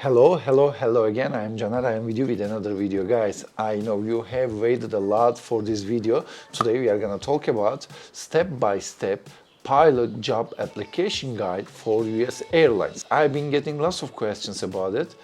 Hello again. I am Caner. I am with you with another video, guys. I know you have waited a lot for this video. Today we are going to talk about step-by-step pilot job application guide for US Airlines. I've been getting lots of questions about it.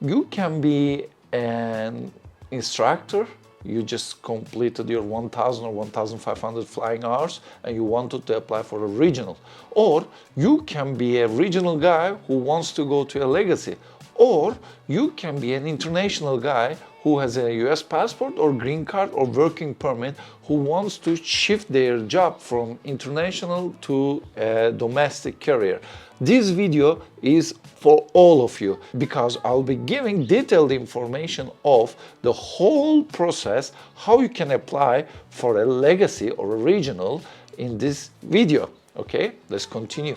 You can be an instructor. You just completed your 1,000 or 1,500 flying hours and you wanted to apply for a regional. Or you can be a regional guy who wants to go to a legacy. Or you can be an international guy who has a US passport or green card or working permit who wants to shift their job from international to a domestic carrier. This video is for all of you because I'll be giving detailed information of the whole process, how you can apply for a legacy or a regional in this video. Okay, let's continue.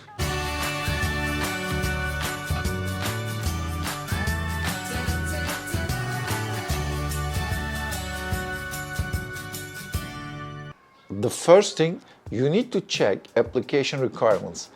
The first thing, you need to check application requirements.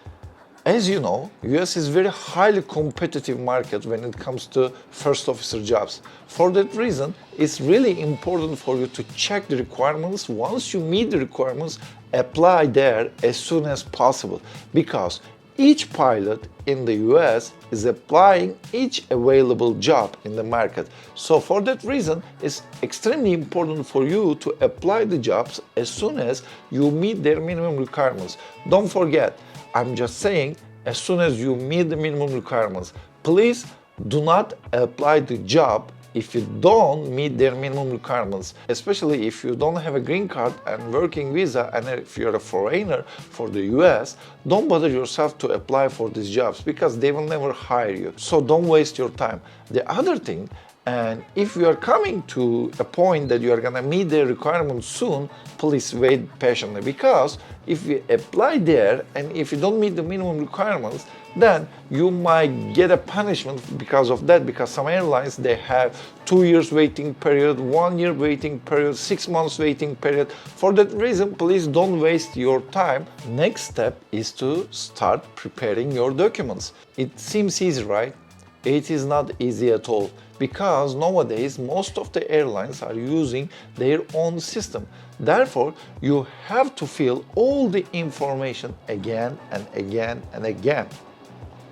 As you know, US is very highly competitive market when it comes to first officer jobs. For that reason, it's really important for you to check the requirements. Once you meet the requirements, apply there as soon as possible because each pilot in the US is applying each available job in the market. So for that reason, it's extremely important for you to apply the jobs as soon as you meet their minimum requirements. Don't forget, I'm just saying, as soon as you meet the minimum requirements, please do not apply the job if you don't meet their minimum requirements, especially if you don't have a green card and working visa, and if you're a foreigner for the US, don't bother yourself to apply for these jobs because they will never hire you. So don't waste your time. The other thing, and if you are coming to a point that you are gonna meet their requirements soon, please wait patiently because if you apply there and if you don't meet the minimum requirements, then you might get a punishment because of that, because some airlines, they have 2 years waiting period, 1 year waiting period, 6 months waiting period. For that reason, please don't waste your time. Next step is to start preparing your documents. It seems easy, right? It is not easy at all because nowadays most of the airlines are using their own system. Therefore, you have to fill all the information again and again and again.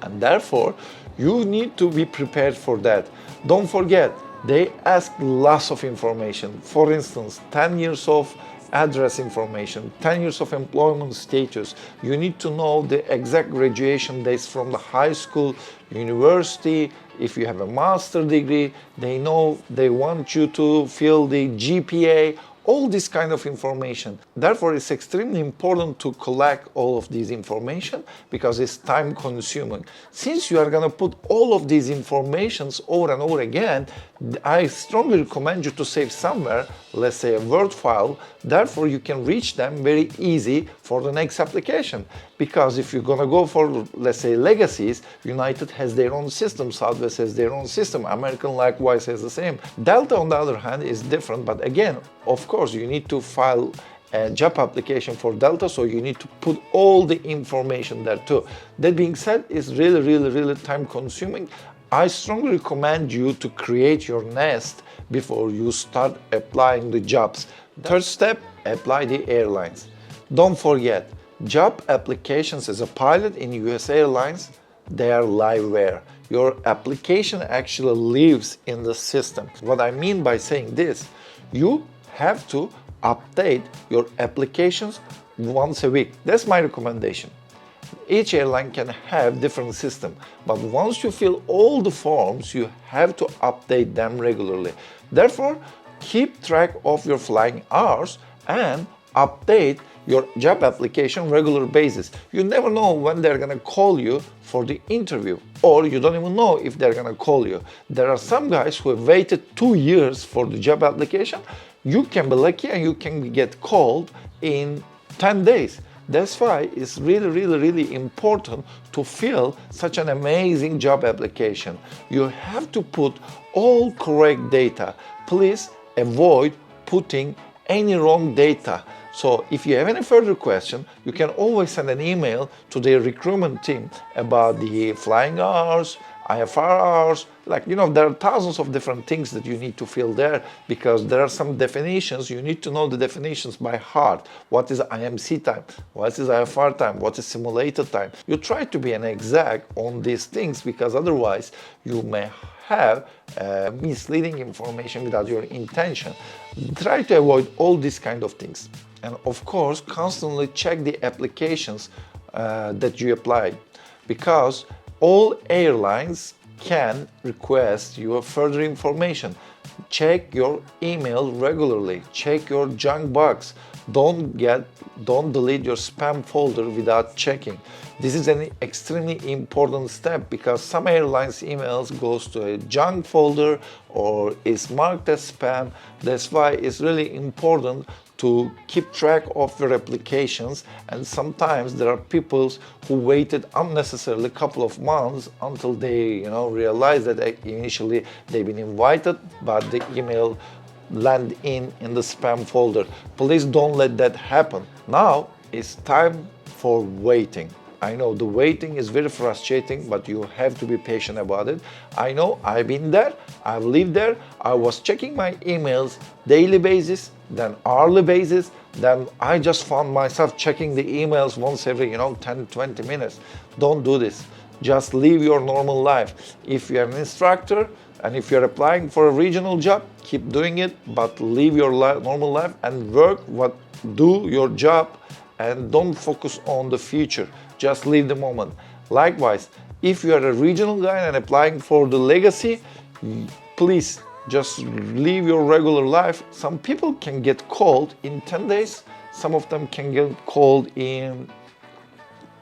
And therefore, you need to be prepared for that. Don't forget, they ask lots of information. For instance, 10 years of address information, 10 years of employment status. You need to know the exact graduation dates from the high school, university. If you have a master's degree, they want you to fill the GPA, all this kind of information. Therefore, it's extremely important to collect all of these information because it's time consuming. Since you are going to put all of these informations over and over again, I strongly recommend you to save somewhere, let's say a Word file. Therefore, you can reach them very easy for the next application. Because if you're going to go for, let's say, legacies, United has their own system, Southwest has their own system, American likewise has the same. Delta, on the other hand, is different, but again, of course, you need to file a job application for Delta, so you need to put all the information there too. That being said, it's really time consuming. I strongly recommend you to create your nest before you start applying the jobs. Third step, apply the airlines. Don't forget, job applications as a pilot in US Airlines, they are liveware. Your application actually lives in the system. What I mean by saying this, you have to update your applications once a week. That's my recommendation. Each airline can have different system, but once you fill all the forms, you have to update them regularly. Therefore, keep track of your flying hours and update your job application regular basis. You never know when they're gonna call you for the interview, or you don't even know if they're gonna call you. There are some guys who have waited 2 years for the job application. You can be lucky and you can get called in 10 days. That's why it's really important to fill such an amazing job application. You have to put all correct data. Please avoid putting any wrong data. So if you have any further question, you can always send an email to the recruitment team about the flying hours, IFR hours, like, there are thousands of different things that you need to fill there, because there are some definitions. You need to know the definitions by heart. What is IMC time? What is IFR time? What is simulated time? You try to be an exact on these things, because otherwise you may have misleading information without your intention. Try to avoid all these kind of things. And of course, constantly check the applications that you apply, because all airlines can request your further information. Check your email regularly. Check your junk box. Don't delete your spam folder without checking. This is an extremely important step, because some airlines emails goes to a junk folder or is marked as spam. That's why it's really important to keep track of your applications. And sometimes there are people who waited unnecessarily a couple of months until they realize that initially they've been invited, but the email land in the spam folder. Please don't let that happen. Now it's time for waiting. I know the waiting is very frustrating, but you have to be patient about it. I know I've been there, I've lived there. I was checking my emails daily basis, then hourly basis, then I just found myself checking the emails once every 10-20 minutes. Don't do this. Just live your normal life. If you're an instructor and if you're applying for a regional job, keep doing it, but live your normal life and do your job, and don't focus on the future. Just live the moment. Likewise, if you are a regional guy and applying for the legacy, please just live your regular life. Some people can get called in 10 days. Some of them can get called in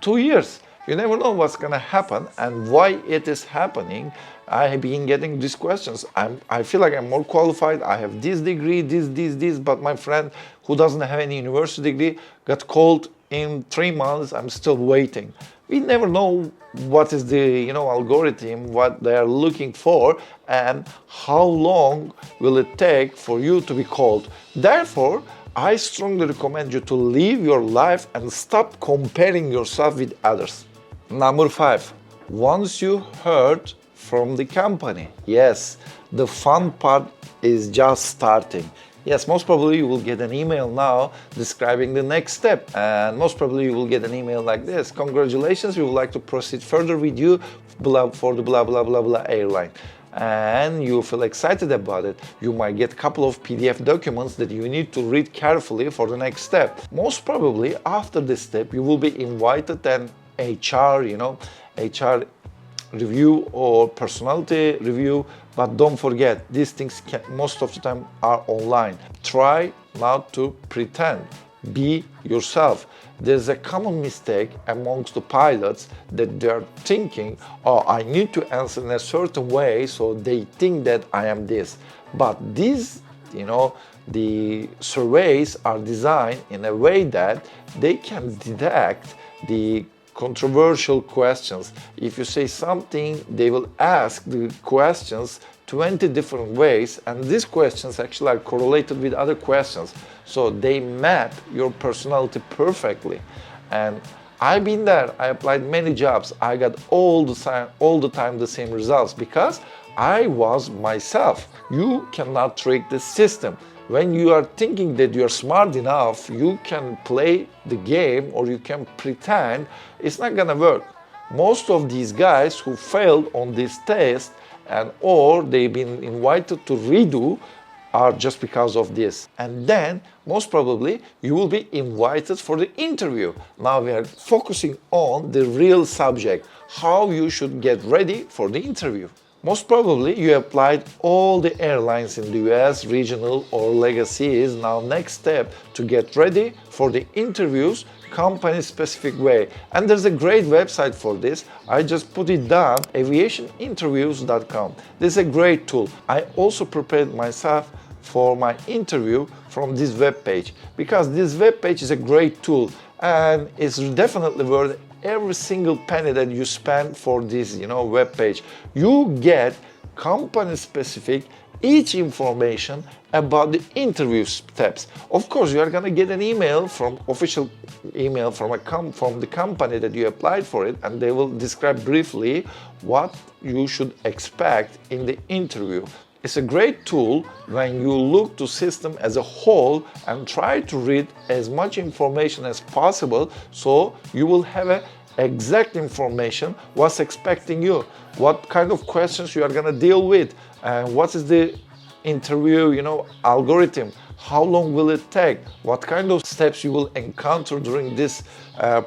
2 years. You never know what's going to happen and why it is happening. I have been getting these questions. I feel like I'm more qualified. I have this degree, this, but my friend who doesn't have any university degree got called in 3 months. I'm still waiting. We never know what is the algorithm, what they are looking for, and how long will it take for you to be called. Therefore, I strongly recommend you to live your life and stop comparing yourself with others. Number 5, once you heard from the company, yes, the fun part is just starting. Yes, most probably you will get an email now describing the next step, and most probably you will get an email like this: congratulations, we would like to proceed further with you for the blah blah blah blah airline. And you feel excited about it. You might get a couple of PDF documents that you need to read carefully for the next step. Most probably after this step you will be invited an HR review or personality review, but don't forget, these things most of the time are online. Try not to pretend. Be yourself. There's a common mistake amongst the pilots that they're thinking, oh, I need to answer in a certain way, so they think that I am this. But these, the surveys are designed in a way that they can detect the controversial questions. If you say something, they will ask the questions 20 different ways, and these questions actually are correlated with other questions, so they map your personality perfectly. And I've been there. I applied many jobs. I got all the time the same results, because I was myself. You cannot trick the system. When you are thinking that you are smart enough, you can play the game or you can pretend, it's not gonna work. Most of these guys who failed on this test or they've been invited to redo are just because of this. And then most probably you will be invited for the interview. Now we are focusing on the real subject, how you should get ready for the interview. Most probably you applied all the airlines in the US, regional or legacies. Now next step to get ready for the interviews, company specific way. And there's a great website for this. I just put it down, aviationinterviews.com. This is a great tool. I also prepared myself for my interview from this web page, because this web page is a great tool and it's definitely worth every single penny that you spend for this web page. You get company specific each information about the interview steps. Of course, you are gonna get an email from official email from from the company that you applied for it, and they will describe briefly what you should expect in the interview. It's a great tool when you look to system as a whole and try to read as much information as possible, so you will have a exact information what's expecting you, what kind of questions you are going to deal with, and what is the interview algorithm, how long will it take, what kind of steps you will encounter during this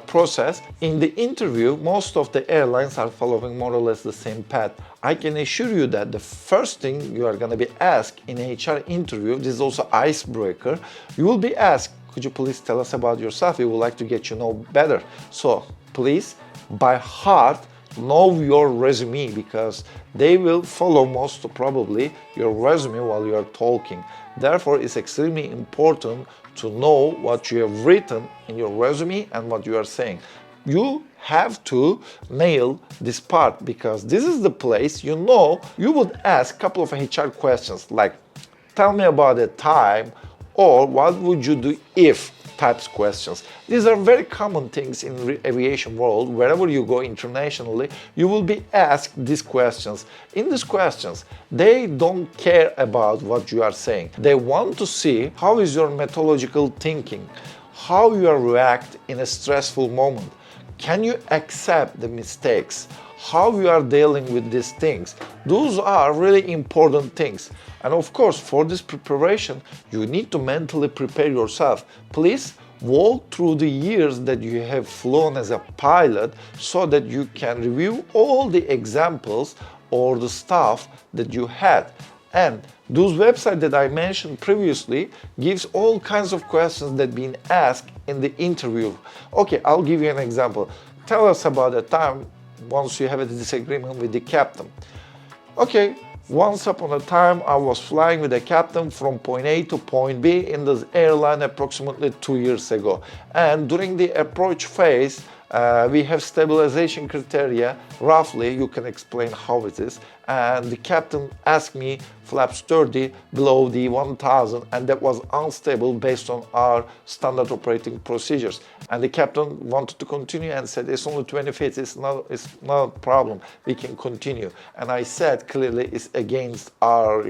process. In the interview, most of the airlines are following more or less the same path. I can assure you that the first thing you are going to be asked in HR interview, this is also icebreaker, you will be asked, could you please tell us about yourself? We would like to get you know better. So please, by heart, know your resume, because they will follow most probably your resume while you are talking. Therefore, it's extremely important to know what you have written in your resume and what you are saying. You have to nail this part, because this is the place you would ask a couple of HR questions like, tell me about a time, or what would you do if types questions. These are very common things in the aviation world. Wherever you go internationally, you will be asked these questions. In these questions, they don't care about what you are saying. They want to see how is your methodological thinking, how you react in a stressful moment. Can you accept the mistakes? How you are dealing with these things? Those are really important things. And of course, for this preparation, you need to mentally prepare yourself. Please walk through the years that you have flown as a pilot, so that you can review all the examples or the stuff that you had. And those websites that I mentioned previously gives all kinds of questions that been asked in the interview. Okay, I'll give you an example. Tell us about a time once you have a disagreement with the captain. Okay, once upon a time I was flying with a captain from point A to point B in this airline approximately 2 years ago. And during the approach phase, we have stabilization criteria. Roughly, you can explain how it is. And the captain asked me flaps 30 below the 1000, and that was unstable based on our standard operating procedures. And the captain wanted to continue and said, it's only 20 feet, it's not a problem, we can continue. And I said clearly it's against our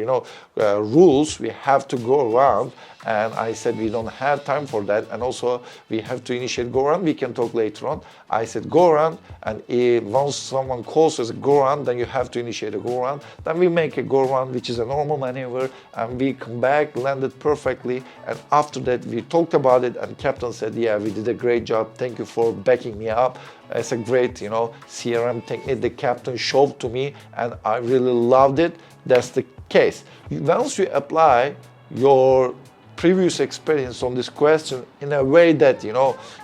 rules, we have to go around. And I said we don't have time for that, and also we have to initiate go around, we can talk later on. I said go around, and once someone calls us go around, then you have to initiate a go around. Then we make a go around, which is a normal maneuver, and we come back, landed perfectly. And after that we talked about it, and captain said, yeah, we did a great job, thank you for backing me up. It's a great CRM technique the captain showed to me, and I really loved it. That's the case. Once you apply your previous experience on this question in a way that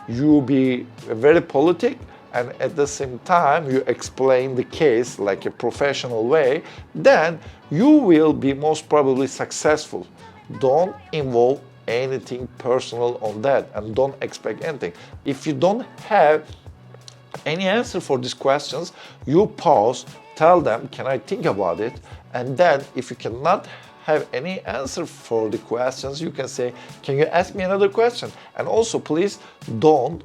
you be very politic, and at the same time you explain the case like a professional way, then you will be most probably successful. Don't involve anything personal on that, and don't expect anything. If you don't have any answer for these questions, you pause, tell them, can I think about it? And then if you cannot have any answer for the questions, you can say, can you ask me another question? And also, please don't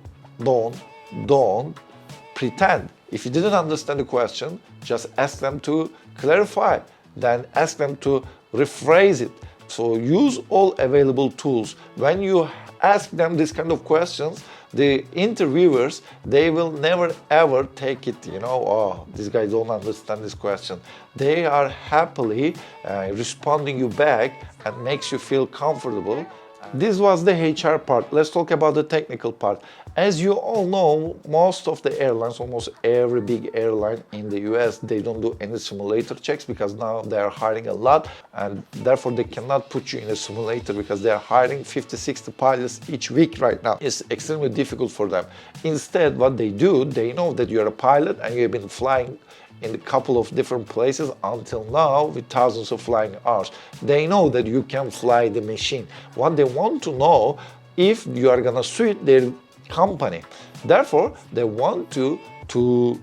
pretend. If you didn't understand the question, just ask them to clarify, then ask them to rephrase it. So use all available tools. When you ask them this kind of questions, the interviewers, they will never ever take it, oh, this guy don't understand this question. They are happily responding you back and makes you feel comfortable. This was the HR part. Let's talk about the technical part. As you all know, most of the airlines, almost every big airline in the US, they don't do any simulator checks, because now they are hiring a lot, and therefore they cannot put you in a simulator, because they are hiring 50-60 pilots each week right now. It's extremely difficult for them. Instead, what they do, they know that you're a pilot and you've been flying in a couple of different places until now with thousands of flying hours. They know that you can fly the machine. What they want to know, if you are gonna suit their company. Therefore, they want to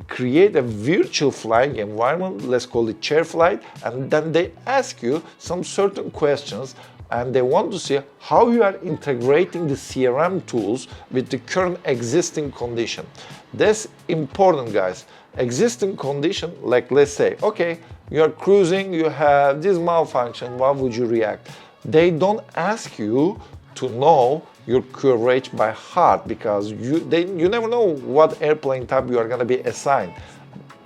create a virtual flying environment, let's call it chair flight, and then they ask you some certain questions and they want to see how you are integrating the CRM tools with the current existing condition. That's important, guys. Existing condition, like let's say, okay, you're cruising, you have this malfunction, what would you react? They don't ask you to know your coverage by heart because you never know what airplane type you are going to be assigned.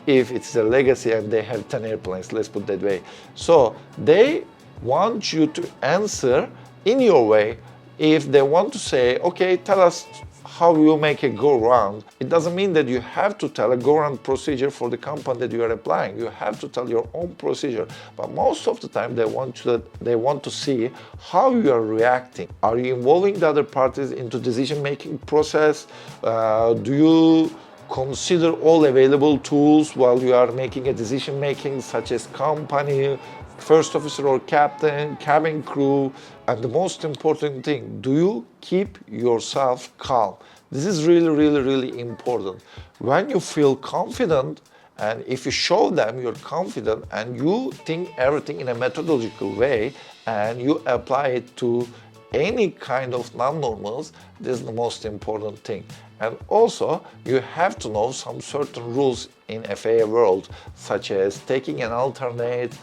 If it's a legacy and they have 10 airplanes, let's put it that way. So they want you to answer in your way. If they want to say, okay, tell us how you make a go-round, it doesn't mean that you have to tell a go-round procedure for the company that you are applying. You have to tell your own procedure. But most of the time, they want to see how you are reacting. Are you involving the other parties into decision-making process? Do you consider all available tools while you are making a decision-making, such as company, first officer or captain, cabin crew, and the most important thing, do you keep yourself calm? This is really important. When you feel confident, and if you show them you're confident and you think everything in a methodological way and you apply it to any kind of non-normals, this is the most important thing. And also, you have to know some certain rules in FAA world, such as taking an alternate,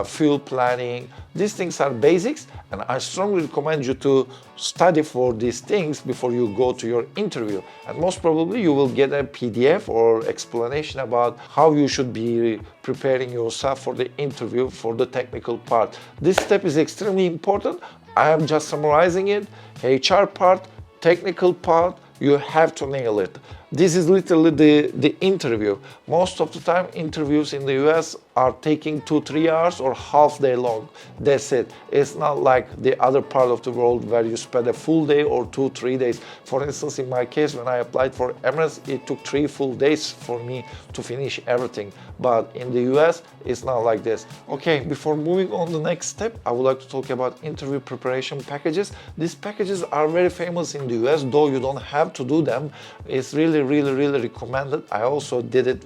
fuel planning. These things are basics, and I strongly recommend you to study for these things before you go to your interview. And most probably you will get a PDF or explanation about how you should be preparing yourself for the interview for the technical part. This step is extremely important. I am just summarizing it. HR part, technical part, you have to nail it. This is literally the interview. Most of the time, interviews in the US are taking 2-3 hours or half day long. That's it. It's not like the other part of the world where you spend a full day or 2-3 days. For instance, in my case, when I applied for Emirates, it took 3 full days for me to finish everything. But in the US, it's not like this. Okay, before moving on to the next step, I would like to talk about interview preparation packages. These packages are very famous in the US, though you don't have to do them. It's really recommended. I also did it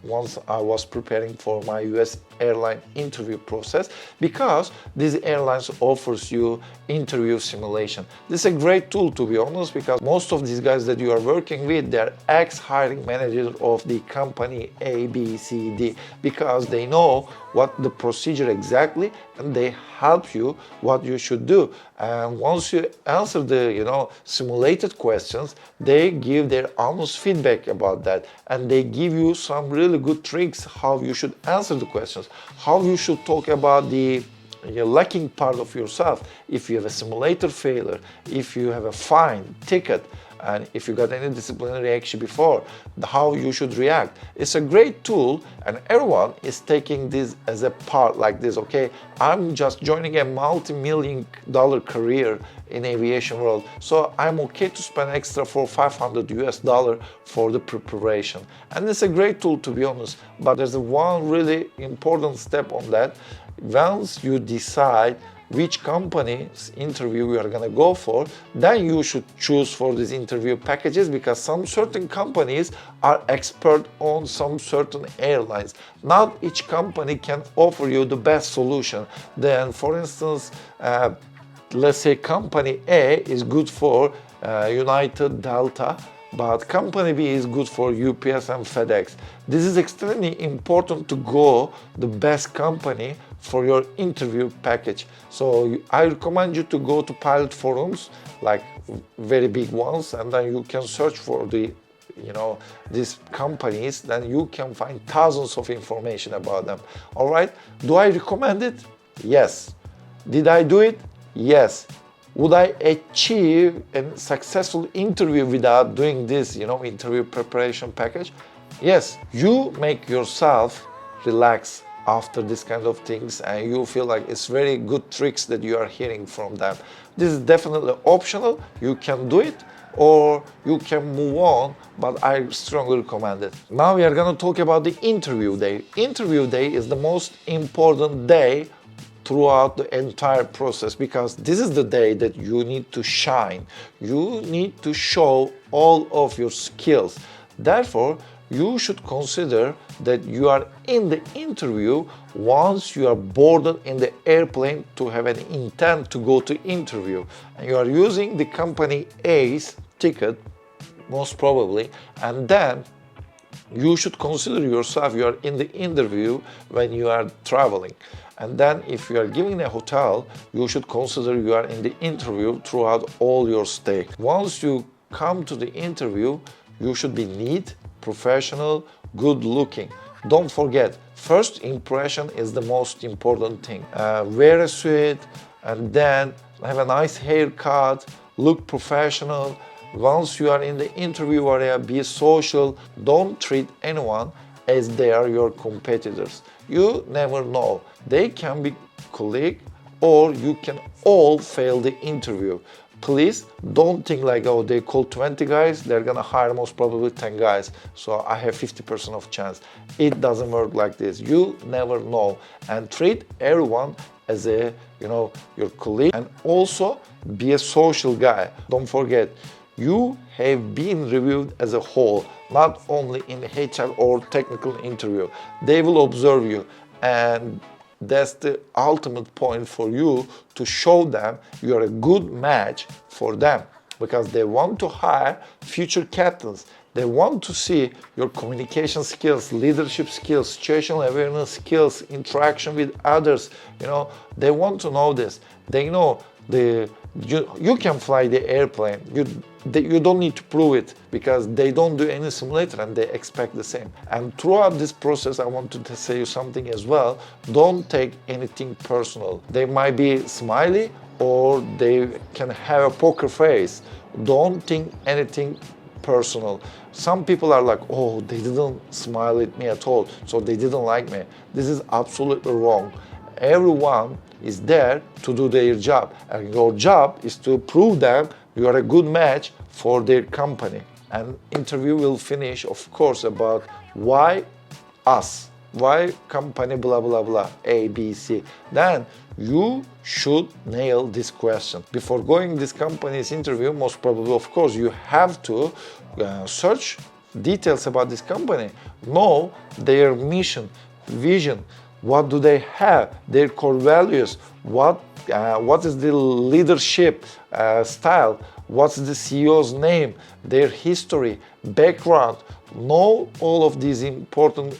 once I was preparing for my US airline interview process, because these airlines offers you interview simulation. This is a great tool, to be honest, because most of these guys that you are working with, they're ex-hiring managers of the company A, B, C, D, because they know what the procedure exactly, and they help you what you should do. And once you answer the simulated questions, they give their honest feedback about that, and they give you some really good tricks how you should answer the questions, how you should talk about the lacking part of yourself. If you have a simulator failure, if you have a fine ticket, and if you got any disciplinary action before, how you should react. It's a great tool, and everyone is taking this as a part like this. Okay, I'm just joining a multi-million-dollar career in aviation world, so I'm okay to spend extra for $500 for the preparation. And it's a great tool, to be honest, but there's one really important step on that. Once you decide which company's interview you are going to go for, then you should choose for these interview packages, because some certain companies are expert on some certain airlines. Not each company can offer you the best solution. Then, for instance, let's say company A is good for United, Delta, but company B is good for UPS and FedEx. This is extremely important to go the best company for your interview package. So I recommend you to go to pilot forums, like very big ones, and then you can search for these companies. Then you can find thousands of information about them. All right, do I recommend it? Yes. Did I do it? Yes. Would I achieve a successful interview without doing this, interview preparation package? Yes. You make yourself relax after this kind of things, and you feel like it's very good tricks that you are hearing from them. This is definitely optional. You can do it or you can move on, but I strongly recommend it. Now we are going to talk about the interview day. Interview day is the most important day throughout the entire process, because this is the day that you need to shine. You need to show all of your skills. Therefore, you should consider that you are in the interview once you are boarded in the airplane to have an intent to go to interview. And you are using the company A's ticket, most probably, and then you should consider yourself you are in the interview when you are traveling. And then if you are giving a hotel, you should consider you are in the interview throughout all your stay. Once you come to the interview, you should be neat, professional, good looking. Don't forget, first impression is the most important thing. Wear a suit and then have a nice haircut, look professional. Once you are in the interview area, be social. Don't treat anyone as they are your competitors. You never know. They can be colleagues or you can all fail the interview. Please don't think like, oh, they call 20 guys, they're gonna hire most probably 10 guys, so I have 50% of chance. It doesn't work like this. You never know. And treat everyone as a, your colleague, and also be a social guy. Don't forget, you have been reviewed as a whole, not only in HR or technical interview. They will observe you, and that's the ultimate point for you to show them you are a good match for them, because they want to hire future captains. They want to see your communication skills, leadership skills, situational awareness skills, interaction with others. They want to know this. They know you can fly the airplane. You don't need to prove it, because they don't do any simulator and they expect the same. And throughout this process, I wanted to say you something as well. Don't take anything personal. They might be smiley or they can have a poker face. Don't think anything personal. Some people are like, oh, they didn't smile at me at all, so they didn't like me. This is absolutely wrong. Everyone is there to do their job, and your job is to prove them you are a good match for their company. And interview will finish, of course, about why us, why company, blah, blah, blah, A, B, C. Then you should nail this question. Before going this company's interview, most probably, of course, you have to search details about this company, know their mission, vision, what do they have, their core values, what is the leadership style, what's the CEO's name, their history, background. Know all of these important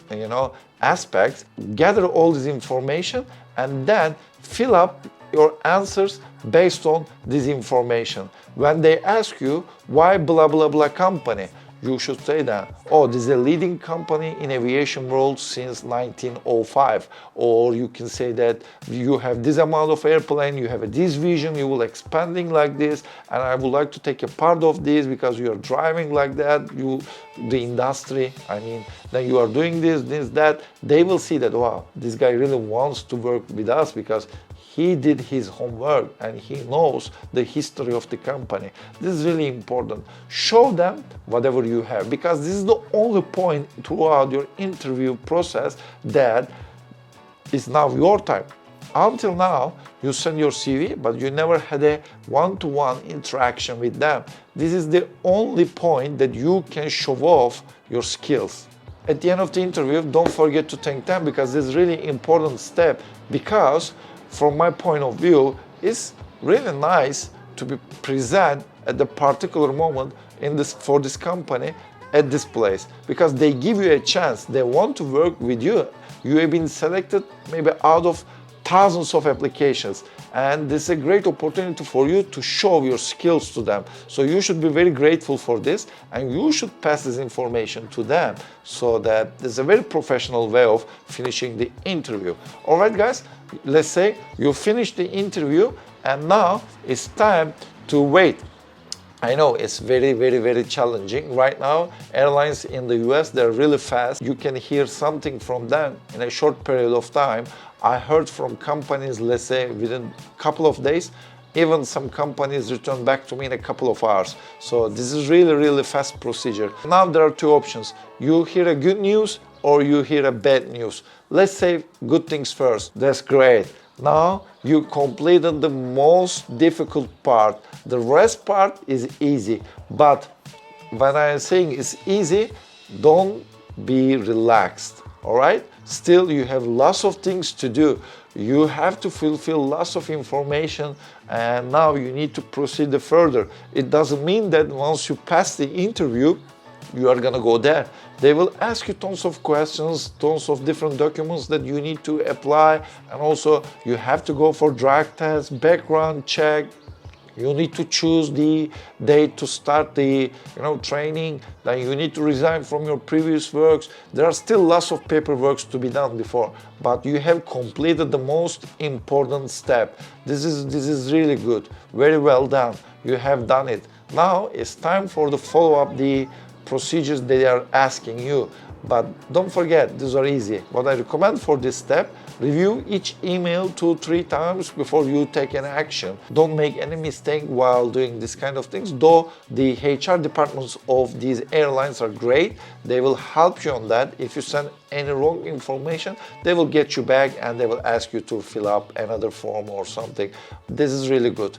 aspects, gather all this information, and then fill up your answers based on this information. When they ask you why blah blah blah company, you should say that, oh, this is a leading company in aviation world since 1905. Or you can say that you have this amount of airplane, you have this vision, you will expanding like this, and I would like to take a part of this because you are driving like that, the industry, then you are doing this, that. They will see that, wow, this guy really wants to work with us because he did his homework and he knows the history of the company. This is really important. Show them whatever you have, because this is the only point throughout your interview process that is now your time. Until now, you send your CV, but you never had a one-to-one interaction with them. This is the only point that you can show off your skills. At the end of the interview, don't forget to thank them, because this is really important step, because from my point of view, it's really nice to be present at the particular moment for this company at this place, because they give you a chance. They want to work with you. You have been selected maybe out of thousands of applications, and this is a great opportunity for you to show your skills to them. So you should be very grateful for this, and you should pass this information to them, so that it's a very professional way of finishing the interview. All right, guys, let's say you finished the interview and now it's time to wait. I know it's very, very, very challenging right now. Airlines in the US, they're really fast. You can hear something from them in a short period of time. I heard from companies, let's say within a couple of days, even some companies return back to me in a couple of hours. So this is really, really fast procedure. Now there are two options. You hear a good news or you hear a bad news. Let's say good things first. That's great. Now you completed the most difficult part. The rest part is easy. But when I'm saying it's easy, don't be relaxed. All right? Still, you have lots of things to do. You have to fulfill lots of information, and now you need to proceed further. It doesn't mean that once you pass the interview, you are gonna go there. They will ask you tons of questions, tons of different documents that you need to apply, and also you have to go for drug test, background check. You need to choose the date to start the training. Then you need to resign from your previous works. There are still lots of paperwork to be done before, but you have completed the most important step. This is really good. Very well done. You have done it. Now it's time for the follow-up, the procedures they are asking you. But don't forget, these are easy. What I recommend for this step, review each email 2-3 times before you take an action. Don't make any mistake while doing this kind of things. Though the HR departments of these airlines are great, they will help you on that. If you send any wrong information, they will get you back and they will ask you to fill up another form or something. This is really good.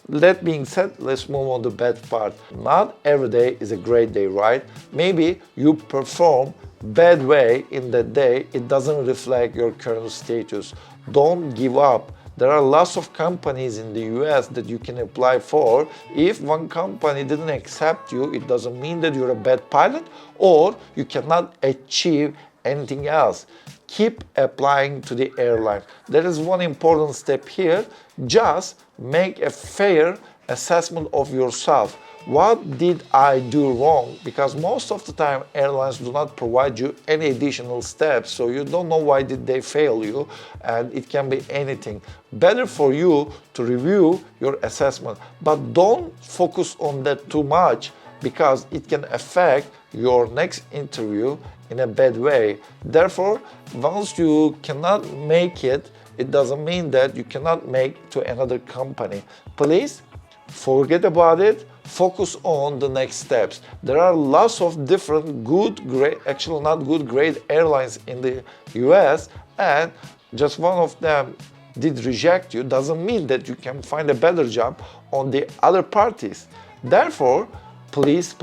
That being said, let's move on to the bad part. Not every day is a great day, right? Maybe you perform bad way in that day, it doesn't reflect your current status. Don't give up. There are lots of companies in the US that you can apply for. If one company didn't accept you, it doesn't mean that you're a bad pilot or you cannot achieve anything else. Keep applying to the airline. There is one important step here. Just make a fair assessment of yourself. What did I do wrong? Because most of the time airlines do not provide you any additional steps, so you don't know why did they fail you, and it can be anything. Better for you to review your assessment, but don't focus on that too much because it can affect your next interview in a bad way. Therefore, once you cannot make it, it doesn't mean that you cannot make to another company. Please forget about it. Focus on the next steps. There are lots of different good, great, actually not good, great airlines in the US, and just one of them did reject you doesn't mean that you can find a better job on the other parties. Therefore, please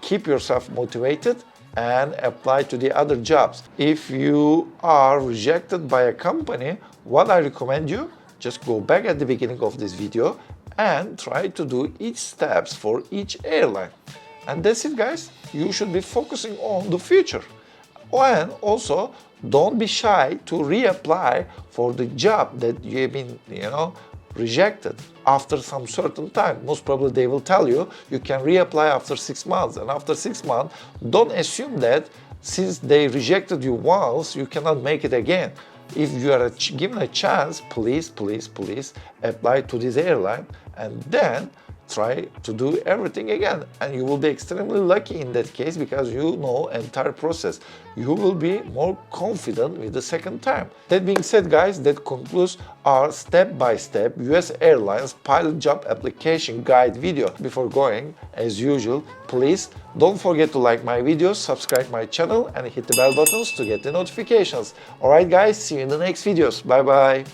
keep yourself motivated and apply to the other jobs. If you are rejected by a company, what I recommend you, just go back at the beginning of this video and try to do each steps for each airline. And that's it, guys. You should be focusing on the future. And also, don't be shy to reapply for the job that you have been, rejected after some certain time. Most probably they will tell you you can reapply after 6 months. And after 6 months, don't assume that since they rejected you once, you cannot make it again. If you are given a chance, please apply to this airline and then try to do everything again. And you will be extremely lucky in that case because you know entire process. You will be more confident with the second time. That being said, guys, that concludes our step-by-step US Airlines pilot job application guide video. Before going, as usual, please don't forget to like my videos, subscribe my channel and hit the bell buttons to get the notifications. Alright guys, see you in the next videos. Bye bye.